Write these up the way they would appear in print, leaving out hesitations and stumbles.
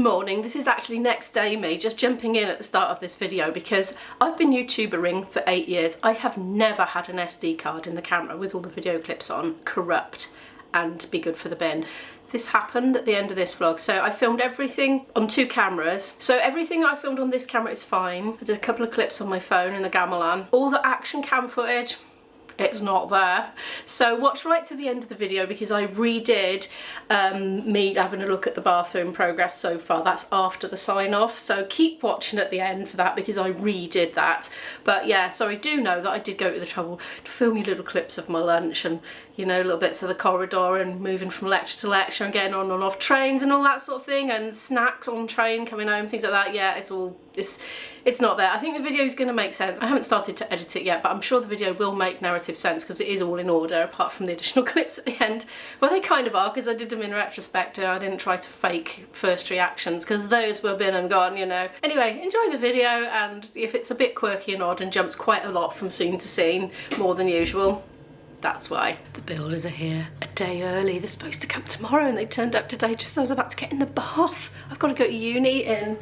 morning. This is actually next day me, just jumping in at the start of this video because I've been YouTubering for 8 years. I have never had an SD card in the camera with all the video clips on corrupt and be good for the bin. This happened at the end of this vlog. So I filmed everything on 2 cameras. So everything I filmed on this camera is fine. I did a couple of clips on my phone in the gamelan. All the action cam footage, it's not there. So watch right to the end of the video because I redid me having a look at the bathroom progress so far. That's after the sign off. So keep watching at the end for that because I redid that. But yeah, so I do know that I did go to the trouble to film you little clips of my lunch and, you know, little bits of the corridor and moving from lecture to lecture and getting on and off trains and all that sort of thing, and snacks on train coming home, things like that. Yeah, it's not there. I think the video is going to make sense. I haven't started to edit it yet, but I'm sure the video will make narrative sense because it is all in order apart from the additional clips at the end. Well, they kind of are because I did them in retrospect. I didn't try to fake first reactions because those were been and gone, you know. Anyway, enjoy the video, and if it's a bit quirky and odd and jumps quite a lot from scene to scene, more than usual, that's why. The builders are here a day early. They're supposed to come tomorrow and they turned up today just as I was about to get in the bath. I've got to go to uni in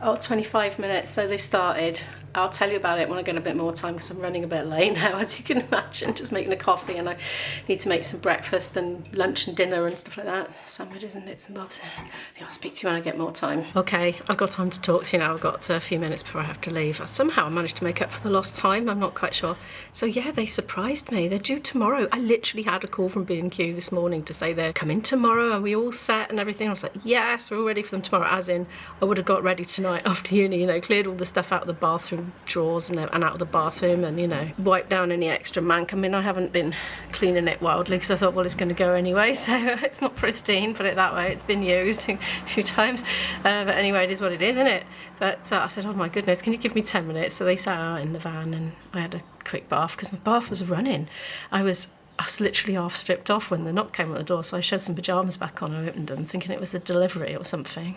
25 minutes, so they've started. I'll tell you about it when I get a bit more time because I'm running a bit late now, as you can imagine. Just making a coffee and I need to make some breakfast and lunch and dinner and stuff like that. Sandwiches and bits and bobs. I'll speak to you when I get more time. Okay, I've got time to talk to you now. I've got a few minutes before I have to leave. Somehow I managed to make up for the lost time. I'm not quite sure. So yeah, they surprised me. They're due tomorrow. I literally had a call from B&Q this morning to say they're coming tomorrow and we all set and everything. I was like, yes, we're all ready for them tomorrow. As in, I would have got ready tonight after uni, you know, cleared all the stuff out of the bathroom drawers and out of the bathroom and, you know, wiped down any extra mank. I mean, I haven't been cleaning it wildly because I thought, well, it's going to go anyway, so it's not pristine, put it that way. It's been used a few times, but anyway, it is what it is, isn't it? But I said, oh my goodness, can you give me 10 minutes? So they sat out in the van and I had a quick bath because my bath was running. I was literally half stripped off when the knock came at the door, so I shoved some pyjamas back on and opened them thinking it was a delivery or something.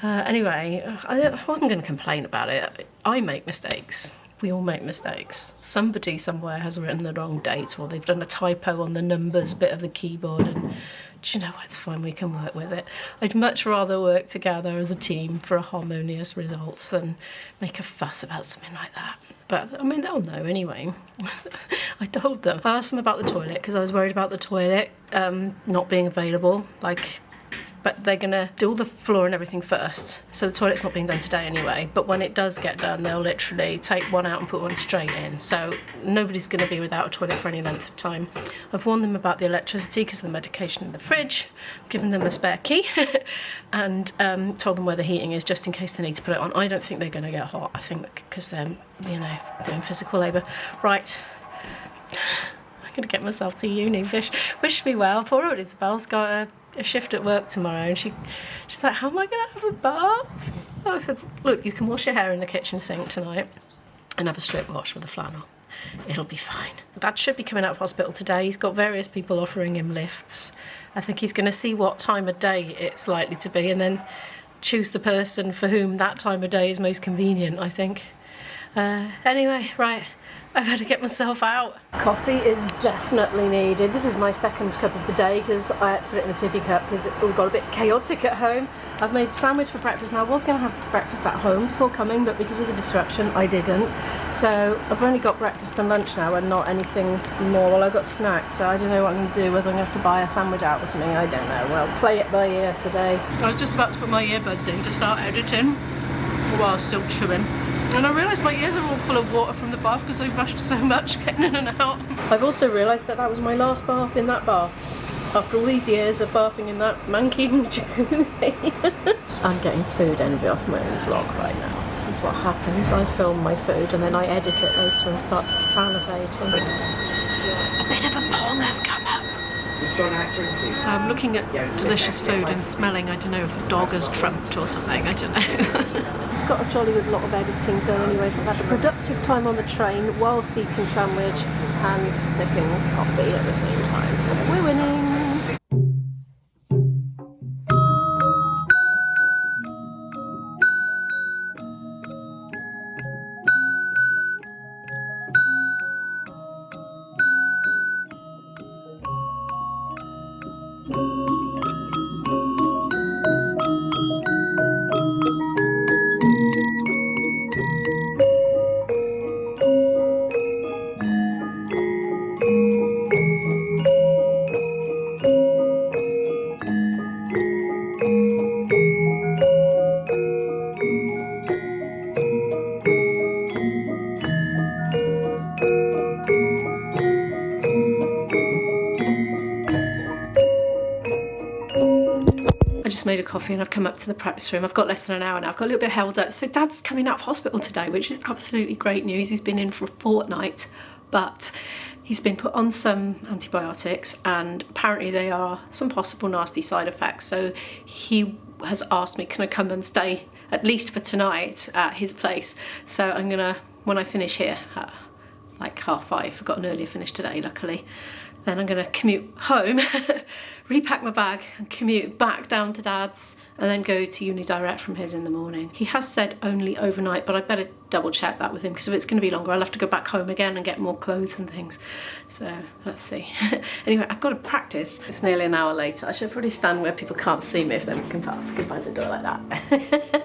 Anyway, I wasn't going to complain about it. I make mistakes. We all make mistakes. Somebody somewhere has written the wrong date or they've done a typo on the numbers bit of the keyboard, and do you know what, it's fine, we can work with it. I'd much rather work together as a team for a harmonious result than make a fuss about something like that. But, I mean, they'll know anyway. I told them. I asked them about the toilet because I was worried about the toilet not being available, but they're gonna do all the floor and everything first. So the toilet's not being done today anyway, but when it does get done, they'll literally take one out and put one straight in. So nobody's gonna be without a toilet for any length of time. I've warned them about the electricity because of the medication in the fridge. I've given them a spare key and told them where the heating is just in case they need to put it on. I don't think they're gonna get hot. I think because they're, you know, doing physical labour. Right. I'm gonna get myself to uni. Wish me well. Poor old Isabel's got a shift at work tomorrow and she's like, how am I gonna have a bath? I said, look, you can wash your hair in the kitchen sink tonight and have a strip wash with a flannel. It'll be fine. Dad should be coming out of hospital today. He's got various people offering him lifts. I think he's going to see what time of day it's likely to be and then choose the person for whom that time of day is most convenient, I think. Anyway, right, I better get myself out. Coffee is definitely needed. This is my second cup of the day because I had to put it in a sippy cup because it all got a bit chaotic at home. I've made sandwich for breakfast and I was going to have breakfast at home before coming, but because of the disruption I didn't. So I've only got breakfast and lunch now and not anything more. Well, I've got snacks, so I don't know what I'm going to do, whether I'm going to have to buy a sandwich out or something, I don't know. Well, play it by ear today. I was just about to put my earbuds in to start editing while still chewing. And I realised my ears are all full of water from the bath because I rushed so much getting in and out. I've also realised that that was my last bath in that bath. After all these years of bathing in that manky jacuzzi. I'm getting food envy off my own vlog right now. This is what happens. I film my food and then I edit it later and start salivating. A bit of a pong has come up. So I'm looking at delicious food and smelling, I don't know, if a dog has trumped or something, I don't know. I've got a jolly good lot of editing done anyway, so I've had a productive time on the train whilst eating sandwich and sipping coffee at the same time, so we're winning. just made a coffee and I've come up to the practice room. I've got less than an hour now. I've got a little bit held up. So Dad's coming out of hospital today, which is absolutely great news. He's been in for a fortnight, but he's been put on some antibiotics and apparently they are some possible nasty side effects. So he has asked me, can I come and stay at least for tonight at his place? So I'm gonna, when I finish here at like 5:30, I've got an earlier finish today, luckily. Then I'm gonna commute home, repack my bag and commute back down to Dad's and then go to uni direct from his in the morning. He has said only overnight, but I better double check that with him because if it's gonna be longer, I'll have to go back home again and get more clothes and things. So let's see. Anyway, I've got to practice. It's nearly an hour later. I should probably stand where people can't see me if they're looking past. Goodbye the door like that.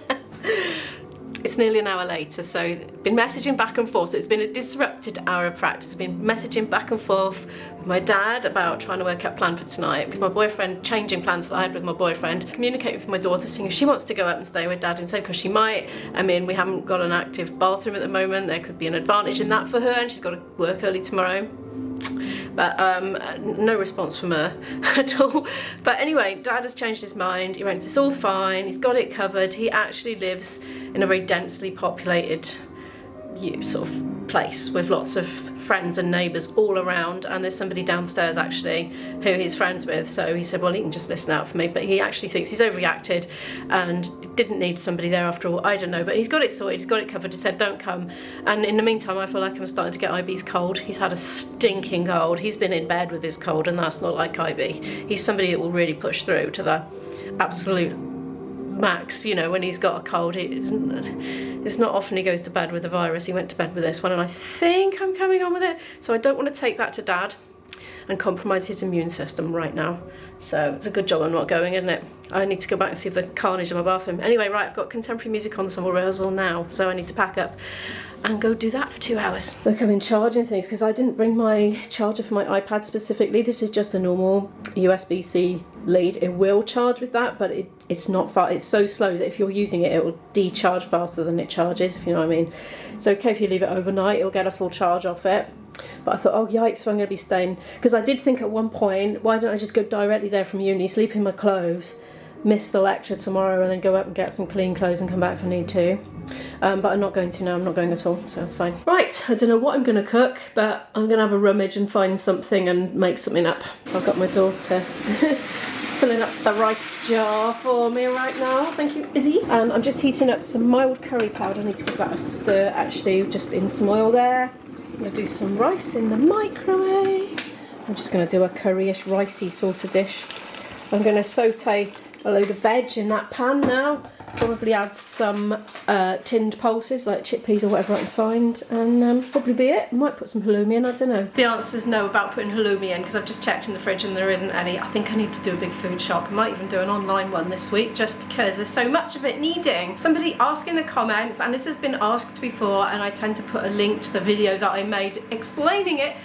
It's nearly an hour later, so been messaging back and forth. So it's been a disrupted hour of practice. I've been messaging back and forth with my dad about trying to work out a plan for tonight, with my boyfriend changing plans that I had with my boyfriend, communicating with my daughter, seeing if she wants to go up and stay with Dad instead, because she might. I mean, we haven't got an active bathroom at the moment. There could be an advantage in that for her, and she's got to work early tomorrow. But no response from her at all. But anyway, Dad has changed his mind. He reckons it's all fine. He's got it covered. He actually lives in a very densely populated sort of place with lots of friends and neighbours all around, and there's somebody downstairs actually who he's friends with, so he said, well, he can just listen out for me, but he actually thinks he's overreacted and didn't need somebody there after all. I don't know, but he's got it sorted, he's got it covered. He said don't come, and in the meantime I feel like I'm starting to get IB's cold. He's had a stinking cold. He's been in bed with his cold, and that's not like IB. He's somebody that will really push through to the absolute max, you know, when he's got a cold. It's not often he goes to bed with a virus. He went to bed with this one, and I think I'm coming on with it, so I don't want to take that to Dad and compromise his immune system right now. So it's a good job I'm not going, isn't it? I need to go back and see the carnage in my bathroom. Anyway, right, I've got contemporary music ensemble rehearsal now, so I need to pack up and go do that for 2 hours. Look, I'm in charging things because I didn't bring my charger for my iPad specifically. This is just a normal USB-C lead. It will charge with that, but it's not fast. It's so slow that if you're using it, it will decharge faster than it charges, if you know what I mean. It's okay if you leave it overnight, it'll get a full charge off it. But I thought, oh yikes, so I'm going to be staying, because I did think at one point, why don't I just go directly there from uni, sleep in my clothes, miss the lecture tomorrow, and then go up and get some clean clothes and come back if I need to. But I'm not going to now. I'm not going at all, so that's fine. Right, I don't know what I'm going to cook, but I'm going to have a rummage and find something and make something up. I've got my daughter filling up the rice jar for me right now. Thank you, Izzy. And I'm just heating up some mild curry powder. I need to give that a stir, actually, just in some oil there. I'm going to do some rice in the microwave. I'm just going to do a curryish, ricey sort of dish. I'm going to saute a load of veg in that pan now. Probably add some tinned pulses like chickpeas or whatever I can find, and probably be it. I might put some halloumi in, I don't know. The answer's no about putting halloumi in, because I've just checked in the fridge and there isn't any. I think I need to do a big food shop. I might even do an online one this week, just because there's so much of it needing. Somebody asked in the comments, and this has been asked before, and I tend to put a link to the video that I made explaining it.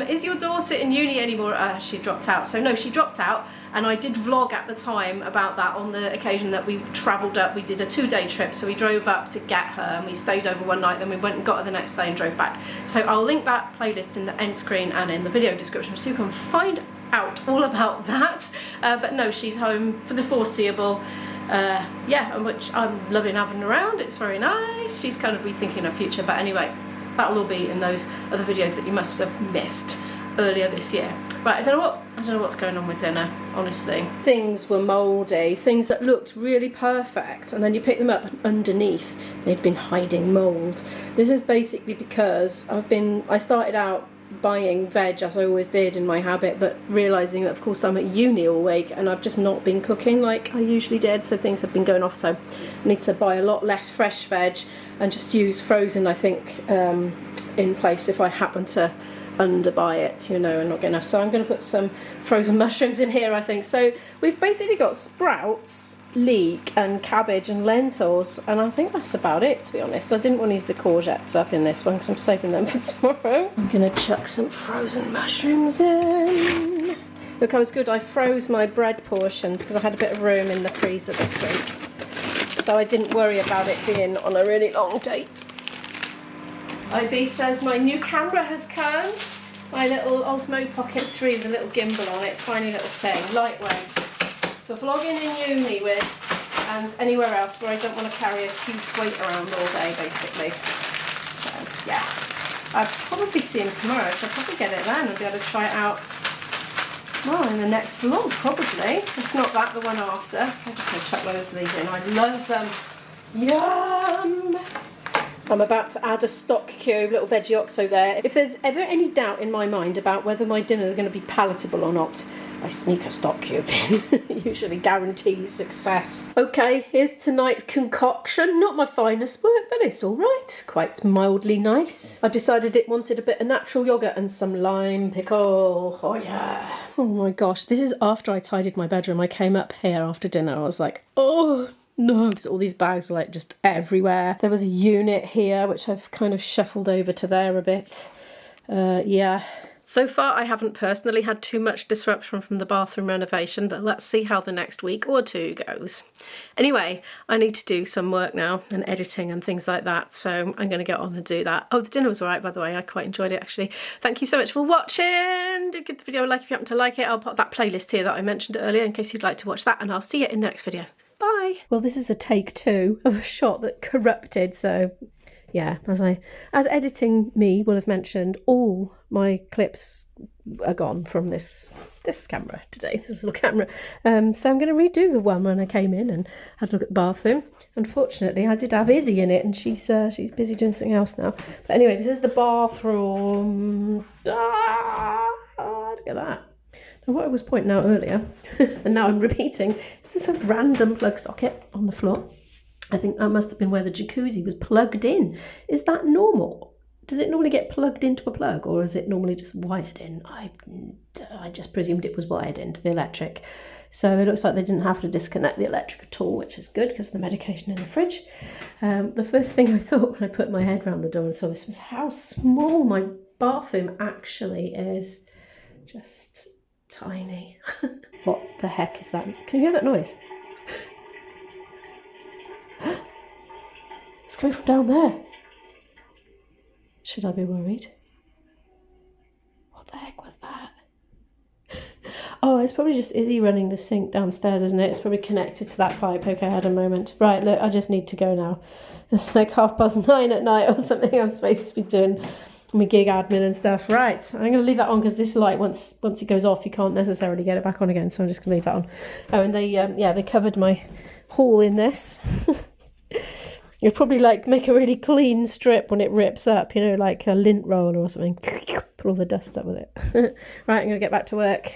Is your daughter in uni anymore? She dropped out. So no, she dropped out. And I did vlog at the time about that on the occasion that we travelled up. We did a 2-day trip, so we drove up to get her and we stayed over one night, then we went and got her the next day and drove back. So I'll link that playlist in the end screen and in the video description so you can find out all about that. But no, she's home for the foreseeable. Yeah, which I'm loving having around. It's very nice. She's kind of rethinking her future, but anyway, that'll all be in those other videos that you must have missed earlier this year. Right, I don't know what's going on with dinner, honestly. Things were mouldy, things that looked really perfect, and then you pick them up and underneath they'd been hiding mould. This is basically because I started out buying veg as I always did in my habit, but realising that of course I'm at uni all week and I've just not been cooking like I usually did, so things have been going off, so I need to buy a lot less fresh veg and just use frozen, I think, in place if I happen to underbuy it, you know, and not get enough. So I'm going to put some frozen mushrooms in here, I think. So we've basically got sprouts, leek and cabbage and lentils, and I think that's about it, to be honest. I didn't want to use the courgettes up in this one because I'm saving them for tomorrow. I'm going to chuck some frozen mushrooms in. Look, I was good. I froze my bread portions because I had a bit of room in the freezer this week, so I didn't worry about it being on a really long date. IB says my new camera has come. My little Osmo Pocket 3 with a little gimbal on it, tiny little thing, lightweight. for vlogging in uni with and anywhere else where I don't want to carry a huge weight around all day, basically. So, yeah. I'll probably see him tomorrow, so I'll probably get it then and be able to try it out, well, in the next vlog, probably. If not that, the one after. I'm just going to chuck loads of these in. I love them. Yum! I'm about to add a stock cube, little veggie oxo there. If there's ever any doubt in my mind about whether my dinner is going to be palatable or not, I sneak a stock cube in. Usually guarantees success. Okay, here's tonight's concoction. Not my finest work, but it's all right. Quite mildly nice. I decided it wanted a bit of natural yogurt and some lime pickle. Oh yeah. Oh my gosh, this is after I tidied my bedroom. I came up here after dinner. I was like, oh no, because all these bags were like just everywhere. There was a unit here, which I've kind of shuffled over to there a bit. Yeah. So far, I haven't personally had too much disruption from the bathroom renovation, but let's see how the next week or two goes. Anyway, I need to do some work now and editing and things like that, so I'm going to get on and do that. Oh, the dinner was all right, by the way. I quite enjoyed it, actually. Thank you so much for watching. Do give the video a like if you happen to like it. I'll put that playlist here that I mentioned earlier in case you'd like to watch that, and I'll see you in the next video. Bye. Well, this is a take 2 of a shot that corrupted, so yeah, as editing me will have mentioned, all my clips are gone from this camera today, this little camera. So I'm going to redo the one when I came in and had a look at the bathroom. Unfortunately, I did have Izzy in it, and she's busy doing something else now. But anyway, this is the bathroom. Look at that. Now, what I was pointing out earlier, and now I'm repeating, this is a random plug socket on the floor. I think that must have been where the jacuzzi was plugged in. Is that normal? Does it normally get plugged into a plug, or is it normally just wired in? I just presumed it was wired into the electric. So it looks like they didn't have to disconnect the electric at all, which is good because of the medication in the fridge. The first thing I thought when I put my head around the door and saw this was how small my bathroom actually is. Just tiny. What the heck is that? Can you hear that noise? It's coming from down there. Should I be worried? What the heck was that? Oh, it's probably just Izzy running the sink downstairs, isn't it? It's probably connected to that pipe. Okay, I had a moment. Right, look, I just need to go now. It's like 9:30 at night or something. I'm supposed to be doing my gig admin and stuff. Right, I'm going to leave that on because this light, once it goes off, you can't necessarily get it back on again. So I'm just going to leave that on. Oh, and they covered my hall in this. You'd probably like make a really clean strip when it rips up, you know, like a lint roller or something. Put all the dust up with it. Right, I'm going to get back to work.